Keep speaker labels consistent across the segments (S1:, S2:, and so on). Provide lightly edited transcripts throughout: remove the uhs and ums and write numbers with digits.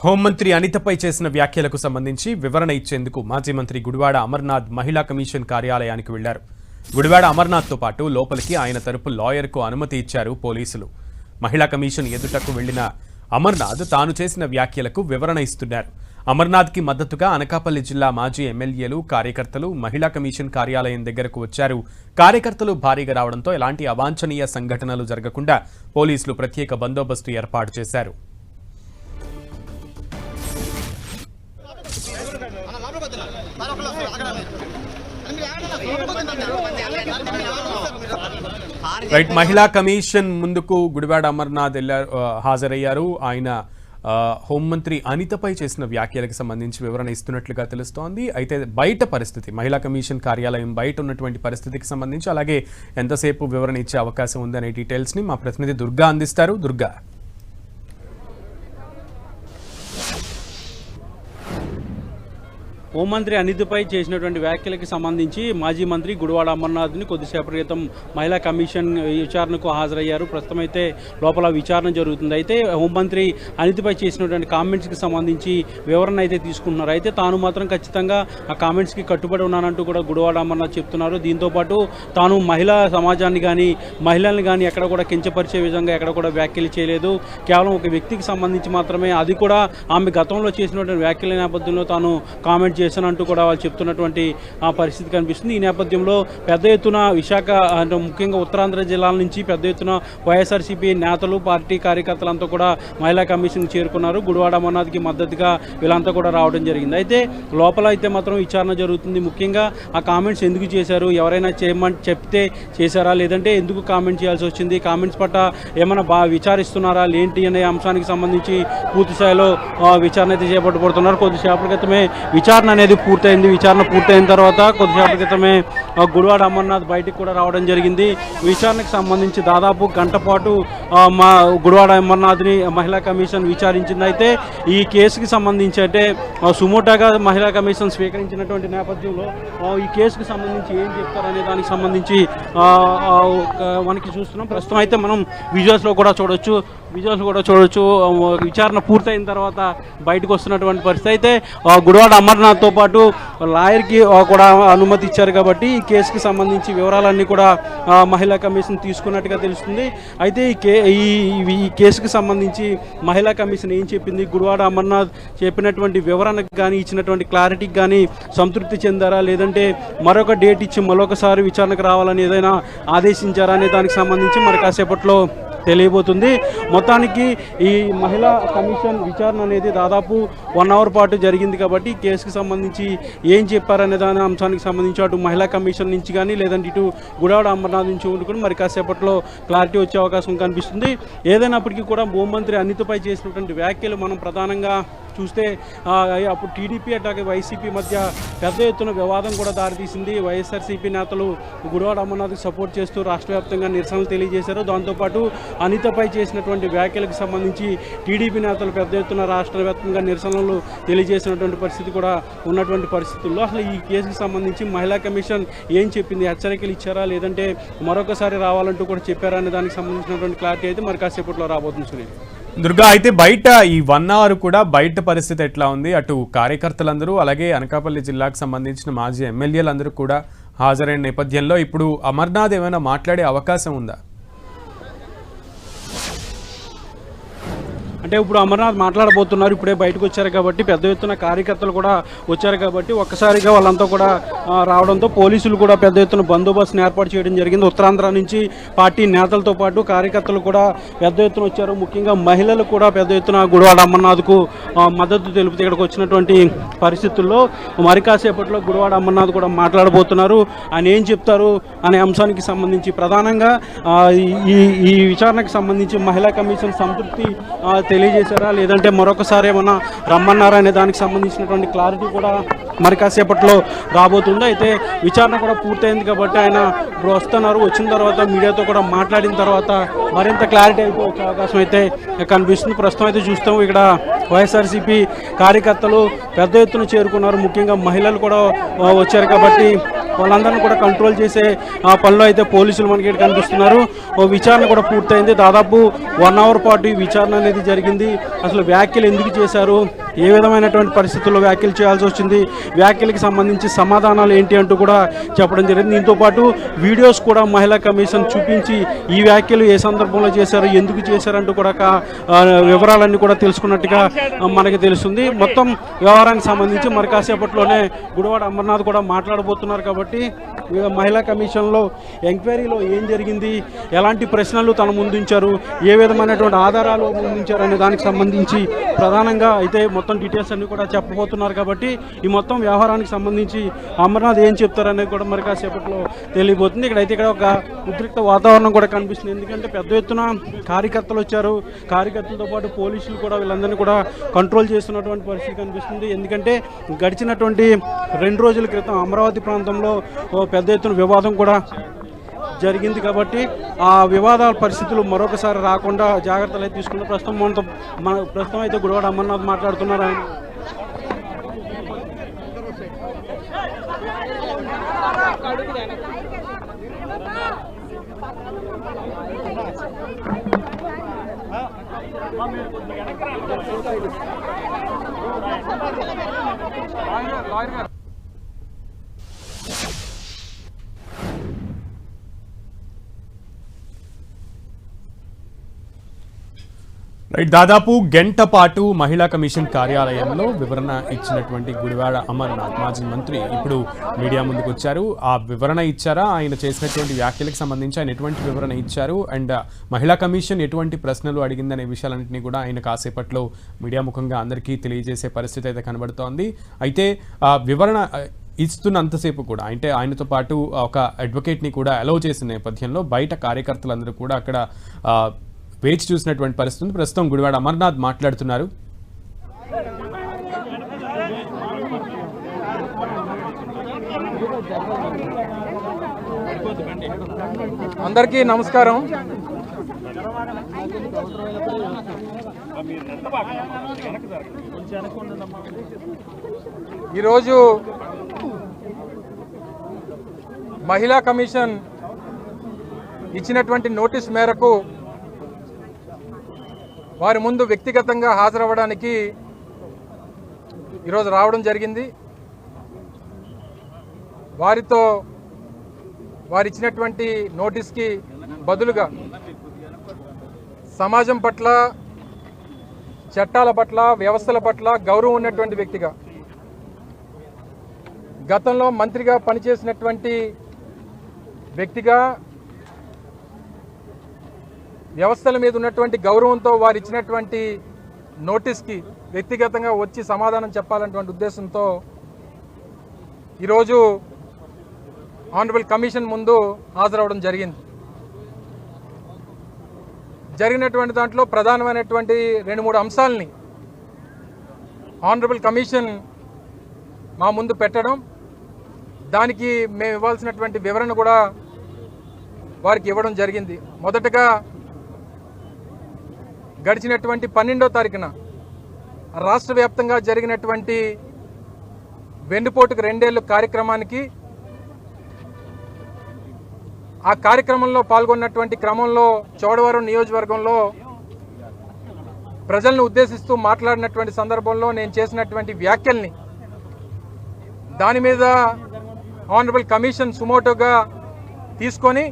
S1: హోంమంత్రి అనితపై చేసిన వ్యాఖ్యలకు సంబంధించి వివరణ ఇచ్చేందుకు మాజీ మంత్రి గుడివాడ అమర్నాథ్ మహిళా కమిషన్ కార్యాలయానికి వెళ్లారు. గుడివాడ అమర్నాథ్తో పాటు లోపలికి ఆయన తరపు లాయర్కు అనుమతి ఇచ్చారు పోలీసులు. మహిళా కమిషన్ ఎదుటకు వెళ్లిన అమర్నాథ్ తాను చేసిన వ్యాఖ్యలకు వివరణ ఇస్తున్నారు. అమర్నాథ్కి మద్దతుగా అనకాపల్లి జిల్లా మాజీ ఎమ్మెల్యేలు, కార్యకర్తలు మహిళా కమిషన్ కార్యాలయం దగ్గరకు వచ్చారు. కార్యకర్తలు భారీగా రావడంతో ఎలాంటి అవాంఛనీయ సంఘటనలు జరగకుండా పోలీసులు ప్రత్యేక బందోబస్తు ఏర్పాటు చేశారు. రైట్, మహిళా కమిషన్ ముందుకు గుడివాడ అమర్నాథ్ హాజరయ్యారు. ఆయన హోంమంత్రి అనితపై చేసిన వ్యాఖ్యలకు సంబంధించి వివరణ ఇస్తున్నట్లుగా తెలుస్తోంది. అయితే బయట పరిస్థితి, మహిళా కమిషన్ కార్యాలయం బయట ఉన్నటువంటి పరిస్థితికి సంబంధించి అలాగే ఎంతసేపు వివరణ ఇచ్చే అవకాశం ఉందనే డీటెయిల్స్ని మా ప్రతినిధి దుర్గా అందిస్తారు. దుర్గా,
S2: హోంమంత్రి అనితపై చేసినటువంటి వ్యాఖ్యలకు సంబంధించి మాజీ మంత్రి గుడివాడ అమర్నాథ్ని కొద్దిసేపటి క్రితం మహిళా కమిషన్ విచారణకు హాజరయ్యారు. ప్రస్తుతం అయితే లోపల విచారణ జరుగుతుంది. అయితే హోంమంత్రి అనితపై చేసినటువంటి కామెంట్స్కి సంబంధించి వివరణ అయితే తీసుకుంటున్నారు. అయితే తాను మాత్రం ఖచ్చితంగా ఆ కామెంట్స్కి కట్టుబడి ఉన్నానంటూ కూడా గుడివాడ అమర్నాథ్ చెప్తున్నారు. దీంతోపాటు తాను మహిళా సమాజాన్ని కానీ మహిళల్ని కానీ ఎక్కడ కూడా కించపరిచే విధంగా ఎక్కడ కూడా వ్యాఖ్యలు చేయలేదు. కేవలం ఒక వ్యక్తికి సంబంధించి మాత్రమే, అది కూడా ఆమె గతంలో చేసినటువంటి వ్యాఖ్యల నేపథ్యంలో తాను కామెంట్ చేశానంటూ కూడా వాళ్ళు చెప్తున్నటువంటి ఆ పరిస్థితి కనిపిస్తుంది. ఈ నేపథ్యంలో పెద్ద ఎత్తున విశాఖ అంటే ముఖ్యంగా ఉత్తరాంధ్ర జిల్లాల నుంచి పెద్ద ఎత్తున వైఎస్ఆర్సీపీ నేతలు, పార్టీ కార్యకర్తలంతా కూడా మహిళా కమిషన్ చేరుకున్నారు. గుడివాడ అమర్నాథ్కి మద్దతుగా వీళ్ళంతా కూడా రావడం జరిగింది. అయితే లోపల అయితే మాత్రం విచారణ జరుగుతుంది. ముఖ్యంగా ఆ కామెంట్స్ ఎందుకు చేశారు, ఎవరైనా చేయమని చెప్తే చేశారా, లేదంటే ఎందుకు కామెంట్ చేయాల్సి వచ్చింది, కామెంట్స్ పట్ల ఏమైనా విచారిస్తున్నారా ఏంటి అనే అంశానికి సంబంధించి పూర్తి స్థాయిలో విచారణ అయితే చేపట్టబడుతున్నారు. కొద్దిసేపటి క్రితమే విచారణ అనేది పూర్తయింది. విచారణ పూర్తయిన తర్వాత కొద్దిసేపటి క్రితమే గుడివాడ అమర్నాథ్ బయటికి కూడా రావడం జరిగింది. విచారణకు సంబంధించి దాదాపు గంట పాటు మా గుడివాడ అమర్నాథ్ని మహిళా కమిషన్ విచారించింది. అయితే ఈ కేసుకి సంబంధించి అంటే సుమోటాగా మహిళా కమిషన్ స్వీకరించినటువంటి నేపథ్యంలో ఈ కేసుకు సంబంధించి ఏం చెప్తారనే దానికి సంబంధించి మనకి చూస్తున్నాం. ప్రస్తుతం అయితే మనం విజువల్స్లో కూడా చూడొచ్చు. విచారణ పూర్తయిన తర్వాత బయటకు వస్తున్నటువంటి పరిస్థితి. అయితే గుడివాడ అమర్నాథ్తో పాటు లాయర్కి కూడా అనుమతి ఇచ్చారు కాబట్టి ఈ కేసుకి సంబంధించి వివరాలన్నీ కూడా మహిళా కమిషన్ తీసుకున్నట్టుగా తెలుస్తుంది. అయితే ఈ కేసుకి సంబంధించి మహిళా కమిషన్ ఏం చెప్పింది, గుడివాడ అమర్నాథ్ చెప్పినటువంటి వివరణకు కానీ ఇచ్చినటువంటి క్లారిటీకి కానీ సంతృప్తి చెందారా, లేదంటే మరొక డేట్ ఇచ్చి మరొకసారి విచారణకు రావాలని ఏదైనా ఆదేశించారా అనే దానికి సంబంధించి మరి కాసేపట్లో తెలియబోతుంది. మొత్తానికి ఈ మహిళా కమిషన్ విచారణ అనేది దాదాపు 1 అవర్ పాటు జరిగింది కాబట్టి ఈ కేసుకు సంబంధించి ఏం చెప్పారనే దాని అంశానికి సంబంధించి అటు మహిళా కమిషన్ నుంచి కానీ లేదంటే ఇటు గుడివాడ అమర్నాథ్ నుంచి ఉండుకుని మరి కాసేపట్లో క్లారిటీ వచ్చే అవకాశం కనిపిస్తుంది. ఏదైనప్పటికీ కూడా హోంమంత్రి అనితపై చేసినటువంటి వ్యాఖ్యలు మనం ప్రధానంగా చూస్తే అప్పుడు టీడీపీ అట్లాగే వైసీపీ మధ్య పెద్ద ఎత్తున వివాదం కూడా దారితీసింది. వైఎస్ఆర్సీపీ నేతలు గుడివాడ అమర్నాథ్కి సపోర్ట్ చేస్తూ రాష్ట్ర వ్యాప్తంగా నిరసనలు తెలియజేశారు. దాంతోపాటు అనితపై చేసినటువంటి వ్యాఖ్యలకు సంబంధించి టీడీపీ నేతలు పెద్ద ఎత్తున రాష్ట్ర వ్యాప్తంగా నిరసనలు తెలియజేసినటువంటి పరిస్థితి కూడా ఉన్నటువంటి పరిస్థితుల్లో అసలు ఈ కేసుకు సంబంధించి మహిళా కమిషన్ ఏం చెప్పింది, హెచ్చరికలు ఇచ్చారా, లేదంటే మరొకసారి రావాలంటూ కూడా చెప్పారా అనే దానికి సంబంధించినటువంటి క్లారిటీ అయితే మరి కాసేపట్లో రాబోతుంది. సునీల్,
S1: దుర్గా, అయితే బయట ఈ 1 అవర్ కూడా బయట పరిస్థితి ఎట్లా ఉంది? అటు కార్యకర్తలందరూ అలాగే అనకాపల్లి జిల్లాకు సంబంధించిన మాజీ ఎమ్మెల్యేలందరూ కూడా హాజరైన నేపథ్యంలో ఇప్పుడు అమర్నాథ్ ఏమైనా మాట్లాడే అవకాశం ఉందా?
S2: అంటే ఇప్పుడు అమర్నాథ్ మాట్లాడబోతున్నారు. ఇప్పుడే బయటకు వచ్చారు కాబట్టి పెద్ద ఎత్తున కార్యకర్తలు కూడా వచ్చారు కాబట్టి ఒక్కసారిగా వాళ్ళంతా కూడా రావడంతో పోలీసులు కూడా పెద్ద ఎత్తున బందోబస్తును ఏర్పాటు చేయడం జరిగింది. ఉత్తరాంధ్ర నుంచి పార్టీ నేతలతో పాటు కార్యకర్తలు కూడా పెద్ద ఎత్తున వచ్చారు. ముఖ్యంగా మహిళలు కూడా పెద్ద ఎత్తున గుడివాడ అమర్నాథ్కు మద్దతు తెలుపుతూ ఇక్కడికి వచ్చినటువంటి పరిస్థితుల్లో మరి కాసేపట్లో గుడివాడ అమర్నాథ్ కూడా మాట్లాడబోతున్నారు. ఆయన ఏం చెప్తారు అనే అంశానికి సంబంధించి ప్రధానంగా ఈ విచారణకు సంబంధించి మహిళా కమిషన్ సంతృప్తి తెలియజేశారా, లేదంటే మరొకసారి ఏమన్నా రమ్మన్నారా అనే దానికి సంబంధించినటువంటి క్లారిటీ కూడా మరి కాసేపట్లో రాబోతుంది. అయితే విచారణ కూడా పూర్తయింది కాబట్టి ఆయన ఇప్పుడు వస్తున్నారు. వచ్చిన తర్వాత మీడియాతో కూడా మాట్లాడిన తర్వాత మరింత క్లారిటీ అయితే వచ్చే అవకాశం అయితే కనిపిస్తుంది. ప్రస్తుతం అయితే చూస్తాము ఇక్కడ వైఎస్ఆర్సీపీ కార్యకర్తలు పెద్ద ఎత్తున చేరుకున్నారు. ముఖ్యంగా మహిళలు కూడా వచ్చారు కాబట్టి వాళ్ళందరినీ కూడా కంట్రోల్ చేసే పనిలో అయితే పోలీసులు మనకి ఇక్కడ కనిపిస్తున్నారు. విచారణ కూడా పూర్తయింది. దాదాపు 1 అవర్ పాటు ఈ విచారణ అనేది జరిగింది. అసలు వ్యాఖ్యలు ఎందుకు చేశారు, ఏ విధమైనటువంటి పరిస్థితుల్లో వ్యాఖ్యలు చేయాల్సి వచ్చింది, వ్యాఖ్యలకు సంబంధించి సమాధానాలు ఏంటి అంటూ కూడా చెప్పడం జరిగింది. దీంతో పాటు వీడియోస్ కూడా మహిళా కమిషన్ చూపించి ఈ వ్యాఖ్యలు ఏ సందర్భంలో చేశారు, ఎందుకు చేశారంటూ కూడా వివరాలన్నీ కూడా తెలుసుకున్నట్టుగా మనకి తెలుస్తుంది. మొత్తం వ్యవహారానికి సంబంధించి మరి కాసేపట్లోనే గుడివాడ అమర్నాథ్ కూడా మాట్లాడబోతున్నారు. కాబట్టి మహిళా కమిషన్లో ఎంక్వైరీలో ఏం జరిగింది, ఎలాంటి ప్రశ్నలు తన ముందుంచారు, ఏ విధమైనటువంటి ఆధారాలు ముందుంచారు అనే దానికి సంబంధించి ప్రధానంగా అయితే మొత్తం డీటెయిల్స్ అన్ని కూడా చెప్పబోతున్నారు. కాబట్టి ఈ మొత్తం వ్యవహారానికి సంబంధించి అమర్నాథ్ ఏం చెప్తారనేది కూడా మరి కాసేపట్లో తెలియబోతుంది. ఇక్కడ ఒక ఉద్రిక్త వాతావరణం కూడా కనిపిస్తుంది. ఎందుకంటే పెద్ద ఎత్తున కార్యకర్తలు వచ్చారు. కార్యకర్తలతో పాటు పోలీసులు కూడా వీళ్ళందరినీ కూడా కంట్రోల్ చేస్తున్నటువంటి పరిస్థితి కనిపిస్తుంది. ఎందుకంటే గడిచినటువంటి 2 రోజుల క్రితం అమరావతి ప్రాంతంలో పెద్ద ఎత్తున వివాదం కూడా జరిగింది. కాబట్టి ఆ వివాదాల పరిస్థితులు మరొకసారి రాకుండా జాగ్రత్తలు అయితే తీసుకున్న ప్రస్తుతం అయితే గుడివాడ అమర్నాథ్ మాట్లాడుతున్నారు. ఆయన
S1: దాదాపు గంట పాటు మహిళా కమిషన్ కార్యాలయంలో వివరణ ఇచ్చినటువంటి గుడివాడ అమర్నాథ్ మాజీ మంత్రి ఇప్పుడు మీడియా ముందుకు వచ్చారు. ఆ వివరణ ఇచ్చారా, ఆయన చేసినటువంటి వ్యాఖ్యలకు సంబంధించి ఆయన ఎటువంటి వివరణ ఇచ్చారు, అండ్ మహిళా కమిషన్ ఎటువంటి ప్రశ్నలు అడిగిందనే విషయాలన్నింటినీ కూడా ఆయన కాసేపట్లో మీడియా ముఖంగా అందరికీ తెలియజేసే పరిస్థితి అయితే కనబడుతోంది. అయితే వివరణ ఇస్తున్నంతసేపు కూడా అంటే ఆయనతో పాటు ఒక అడ్వకేట్ని కూడా అలౌ చేసిన నేపథ్యంలో బయట కార్యకర్తలందరూ కూడా అక్కడ వేచి చూసినటువంటి పరిస్థితి. ప్రస్తుతం గుడివాడ అమర్నాథ్ మాట్లాడుతున్నారు.
S3: అందరికీ నమస్కారం. ఈరోజు మహిళా కమిషన్ ఇచ్చినటువంటి నోటీస్ మేరకు వారి ముందు వ్యక్తిగతంగా హాజరవ్వడానికి ఈరోజు రావడం జరిగింది. వారితో వారు ఇచ్చినటువంటి నోటీస్కి బదులుగా సమాజం పట్ల, చట్టాల పట్ల, వ్యవస్థల పట్ల గౌరవం ఉన్నటువంటి వ్యక్తిగా, గతంలో మంత్రిగా పనిచేసినటువంటి వ్యక్తిగా, వ్యవస్థల మీద ఉన్నటువంటి గౌరవంతో వారు ఇచ్చినటువంటి నోటీస్కి వ్యక్తిగతంగా వచ్చి సమాధానం చెప్పాలన్నటువంటి ఉద్దేశంతో ఈరోజు ఆనరబుల్ కమిషన్ ముందు హాజరవడం జరిగింది. జరిగినటువంటి దాంట్లో ప్రధానమైనటువంటి 2-3 అంశాలని ఆనరబుల్ కమిషన్ మా ముందు పెట్టడం, దానికి మేము ఇవ్వాల్సినటువంటి వివరణ కూడా వారికి ఇవ్వడం జరిగింది. మొదటగా గడిచినటువంటి 12వ తారీఖున రాష్ట్ర వ్యాప్తంగా జరిగినటువంటి వెన్నుపోటుకు 2 ఏళ్ల కార్యక్రమానికి, ఆ కార్యక్రమంలో పాల్గొన్నటువంటి క్రమంలో చోడవరం నియోజకవర్గంలో ప్రజలను ఉద్దేశిస్తూ మాట్లాడినటువంటి సందర్భంలో నేను చేసినటువంటి వ్యాఖ్యల్ని, దాని మీద ఆనరబుల్ కమిషన్ సుమోటోగా తీసుకొని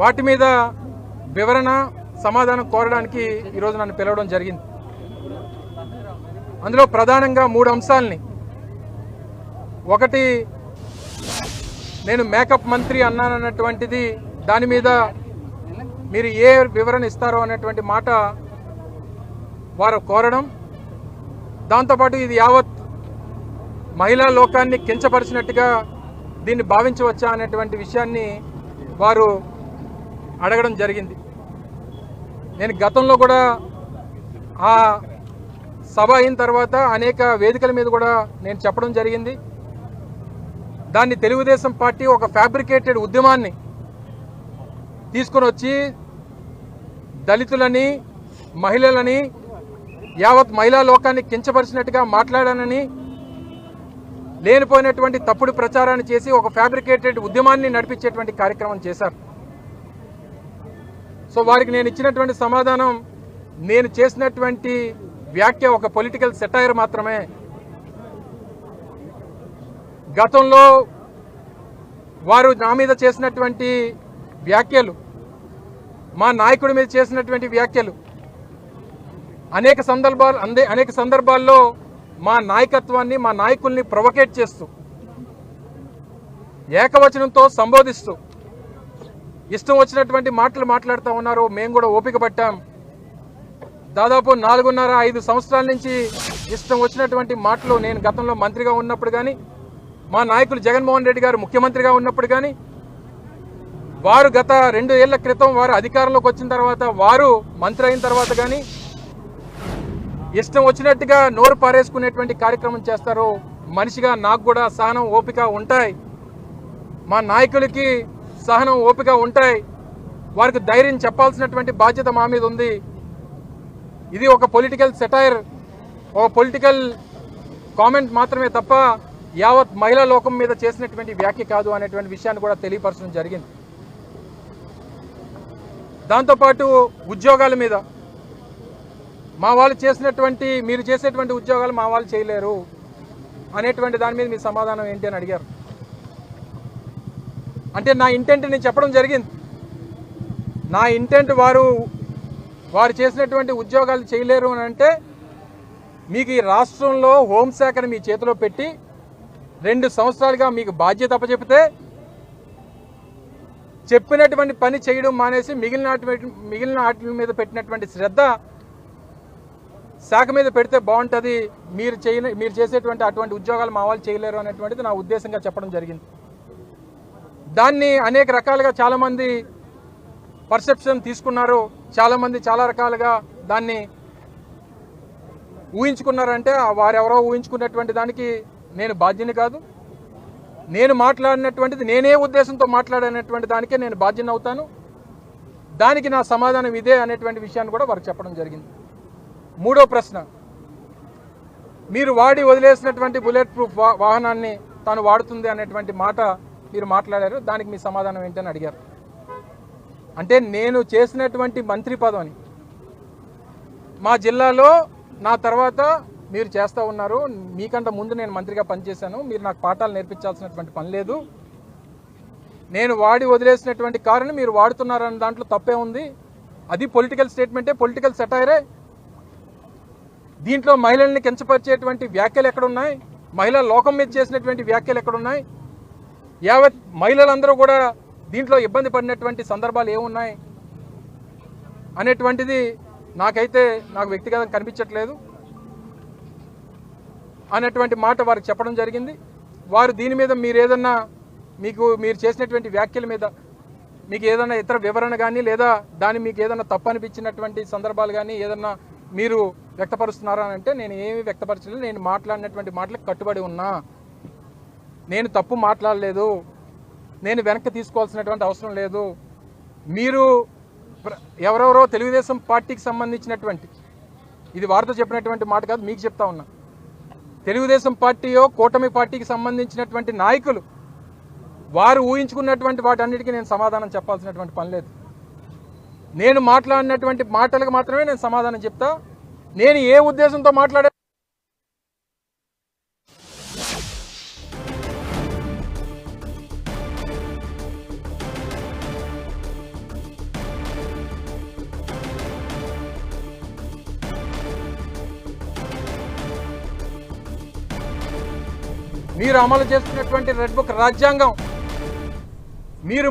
S3: వాటి మీద వివరణ, సమాధానం కోరడానికి ఈరోజు నన్ను పిలవడం జరిగింది. అందులో ప్రధానంగా 3 అంశాలని, ఒకటి నేను మేకప్ మంత్రి అన్నానన్నటువంటిది, దాని మీద మీరు ఏ వివరణ ఇస్తారో అనేటువంటి మాట వారు కోరడం, దాంతోపాటు ఇది యావత్ మహిళా లోకాన్ని కించపరిచినట్టుగా దీన్ని భావించవచ్చా అనేటువంటి విషయాన్ని వారు అడగడం జరిగింది. నేను గతంలో కూడా ఆ సభ అయిన తర్వాత అనేక వేదికల మీద కూడా నేను చెప్పడం జరిగింది. దాన్ని తెలుగుదేశం పార్టీ ఒక ఫ్యాబ్రికేటెడ్ ఉద్యమాన్ని తీసుకొని వచ్చి దళితులని, మహిళలని, యావత్ మహిళా లోకాన్ని కించపరిచినట్టుగా మాట్లాడానని, లేనిపోయినటువంటి తప్పుడు ప్రచారాన్ని చేసి ఒక ఫ్యాబ్రికేటెడ్ ఉద్యమాన్ని నడిపించేటువంటి కార్యక్రమం చేశారు. సో వారికి నేను ఇచ్చినటువంటి సమాధానం, నేను చేసినటువంటి వ్యాఖ్య ఒక పొలిటికల్ సెటైర్ మాత్రమే. గతంలో వారు నా మీద చేసినటువంటి వ్యాఖ్యలు, మా నాయకుడి మీద చేసినటువంటి వ్యాఖ్యలు అనేక సందర్భాల్లో మా నాయకత్వాన్ని, మా నాయకుల్ని ప్రొవోకేట్ చేస్తూ, ఏకవచనంతో సంబోధిస్తూ ఇష్టం వచ్చినటువంటి మాటలు మాట్లాడుతూ ఉన్నారు. మేము కూడా ఓపిక పట్టాం. దాదాపు 4.5 సంవత్సరాల నుంచి ఇష్టం వచ్చినటువంటి మాటలు నేను గతంలో మంత్రిగా ఉన్నప్పుడు కానీ, మా నాయకులు జగన్మోహన్ రెడ్డి గారు ముఖ్యమంత్రిగా ఉన్నప్పుడు కానీ, వారు గత 2 ఏళ్ల క్రితం వారు అధికారంలోకి వచ్చిన తర్వాత, వారు మంత్రి అయిన తర్వాత కానీ ఇష్టం వచ్చినట్టుగా నోరు పారేసుకునేటువంటి కార్యక్రమం చేస్తారు. మనిషిగా నాకు కూడా సహనం ఓపిక ఉంటాయి, మా నాయకులకి సహనం ఓపిక ఉంటాయి. వారికి ధైర్యం చెప్పాల్సినటువంటి బాధ్యత మా మీద ఉంది. ఇది ఒక పొలిటికల్ సెటైర్, ఒక పొలిటికల్ కామెంట్ మాత్రమే తప్ప యావత్ మహిళా లోకం మీద చేసినటువంటి వ్యాఖ్య కాదు అనేటువంటి విషయాన్ని కూడా తెలియపరచడం జరిగింది. దాంతోపాటు ఉద్యోగాల మీద, మా వాళ్ళు చేసినటువంటి, మీరు చేసేటువంటి ఉద్యోగాలు మా వాళ్ళు చేయలేరు అనేటువంటి దాని మీద మీ సమాధానం ఏంటి అని అడిగారు. అంటే నా ఇంటెంట్ నేను చెప్పడం జరిగింది. నా ఇంటెంట్ వారు చేసినటువంటి ఉద్యోగాలు చేయలేరు అని అంటే, మీకు ఈ రాష్ట్రంలో హోంశాఖను మీ చేతిలో పెట్టి 2 సంవత్సరాలుగా మీకు బాధ్యత అప్పచెపితే చెప్పినటువంటి పని చేయడం మానేసి మిగిలిన వాటి మీద పెట్టినటువంటి శ్రద్ధ శాఖ మీద పెడితే బాగుంటుంది. మీరు చేసేటువంటి అటువంటి ఉద్యోగాలు మా వాళ్ళు చేయలేరు అనేటువంటిది నా ఉద్దేశంగా చెప్పడం జరిగింది. దాన్ని అనేక రకాలుగా చాలామంది పర్సెప్షన్ తీసుకున్నారు. చాలామంది చాలా రకాలుగా దాన్ని ఊహించుకున్నారంటే, వారెవరో ఊహించుకున్నటువంటి దానికి నేను బాధ్యుని కాదు. నేను మాట్లాడినటువంటిది, నేనే ఉద్దేశంతో మాట్లాడినటువంటి దానికే నేను బాధ్యుని అవుతాను. దానికి నా సమాధానం ఇదే అనేటువంటి విషయాన్ని కూడా వారికి చెప్పడం జరిగింది. 3వ ప్రశ్న, మీరు వాడి వదిలేసినటువంటి బుల్లెట్ ప్రూఫ్ వాహనాన్ని తాను వాడుతుంది అనేటువంటి మాట మీరు మాట్లాడారు. దానికి మీ సమాధానం ఏంటని అడిగారు. అంటే నేను చేసినటువంటి మంత్రి పదవిని మా జిల్లాలో నా తర్వాత మీరు చేస్తూ ఉన్నారు. మీకంటే ముందు నేను మంత్రిగా పనిచేశాను. మీరు నాకు పాఠాలు నేర్పించాల్సినటువంటి పని లేదు. నేను వాడి వదిలేసినటువంటి కారుని మీరు వాడుతున్నారన్న దాంట్లో తప్పే ఉంది. అది పొలిటికల్ స్టేట్మెంటే, పొలిటికల్ సెటైరే. దీంట్లో మహిళల్ని కించపరిచేటువంటి వ్యాఖ్యలు ఎక్కడున్నాయి? మహిళా లోకం మీద చేసినటువంటి వ్యాఖ్యలు ఎక్కడున్నాయి? యావత్ మహిళలందరూ కూడా దీంట్లో ఇబ్బంది పడినటువంటి సందర్భాలు ఏమున్నాయి అనేటువంటిది నాకు వ్యక్తిగతంగా కనిపించట్లేదు అనేటువంటి మాట వారికి చెప్పడం జరిగింది. వారు దీని మీద మీరు చేసినటువంటి వ్యాఖ్యల మీద మీకు ఏదైనా ఇతర వివరణ కానీ, లేదా మీకు ఏదైనా తప్పు అనిపించినటువంటి సందర్భాలు కానీ ఏదన్నా మీరు వ్యక్తపరుస్తున్నారా అని అంటే, నేను ఏమీ వ్యక్తపరచలేదు. నేను మాట్లాడినటువంటి మాటలకు కట్టుబడి ఉన్నా. నేను తప్పు మాట్లాడలేదు. నేను వెనక్కి తీసుకోవాల్సినటువంటి అవసరం లేదు. మీరు ఎవరెవరో తెలుగుదేశం పార్టీకి సంబంధించినటువంటి, ఇది వారితో చెప్పినటువంటి మాట కాదు, మీకు చెప్తా ఉన్నా, తెలుగుదేశం పార్టీయో కూటమి పార్టీకి సంబంధించినటువంటి నాయకులు వారు ఊహించుకున్నటువంటి వాటన్నిటికీ నేను సమాధానం చెప్పాల్సినటువంటి పని లేదు. నేను మాట్లాడినటువంటి మాటలకు మాత్రమే నేను సమాధానం చెప్తా. నేను ఏ ఉద్దేశంతో మాట్లాడే మీరు అమలు చేస్తున్నటువంటి రెడ్ బుక్ రాజ్యాంగం, మీరు